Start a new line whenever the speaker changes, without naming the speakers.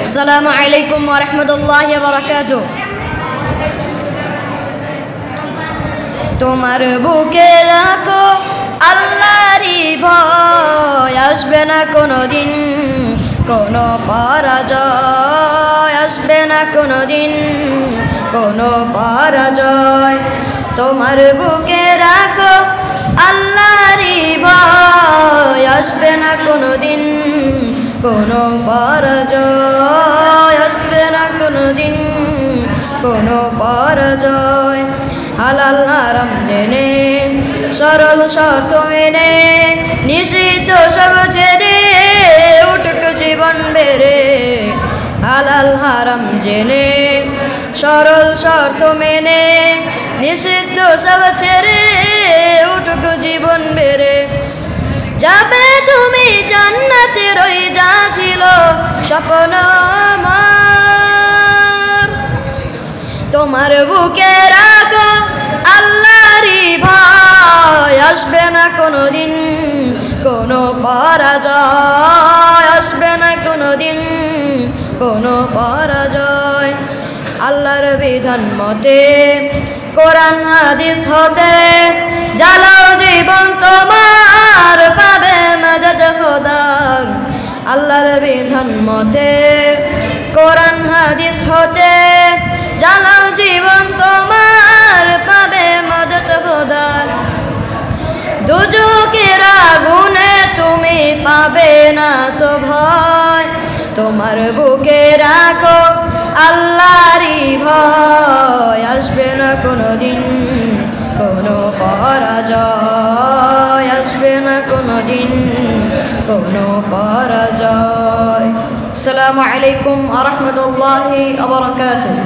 আসসালামু আলাইকুম ওয়া রাহমাতুল্লাহি ওয়া বারাকাতুহু। তোমার বুকে রাখো আল্লাহরই ভয়, আসবে না কোনোদিন কোনো পরাজয়, আসবে না কোনোদিন কোনো পরাজয়। তোমার বুকে রাখো আল্লাহরই ভয়, আসবে না কোনোদিন কোনো পরাজয়, আসবে না কোনোদিন কোনো পরাজয়। হালাল হারাম জেনে সরল শর্ত মেনে নিষিদ্ধ সব ছেড়ে উঠুক জীবন বেড়ে। হালাল হারাম জেনে সরল শর্ত মেনে নিষিদ্ধ সব ছেড়ে উঠুক জীবন বেড়ে। যাবে তুমি জান্নাতের ওই যা ছিল স্বপ্ন আমার, তোমার বুকে রাখো আল্লাহরই ভয়, আসবে না কোনোদিন কোনো পরাজয়, আসবে না কোনোদিন কোনো পরাজয়। আল্লাহর বিধান মতে কোরআন হাদিস হতে জ্বালাও জীবন তোমার, পাবে মদদ খোদার। আল্লাহর বিধান মতে কোরআন হাদিস হতে জ্বালাও জীবন তোমার, পাবে মদদ খোদার। দুজকের আগুনে তুমি পাবে না তো ভয়, তোমার বুকে রাখো আল্লাহরই ভয়, আসবে না কোনোদিন কোনো পরাজয়, আসবে না কোনোদিন কোনো পরাজয়। আসসালামু আলাইকুম ওয়া রাহমাতুল্লাহি ওয়া বারাকাতুহু।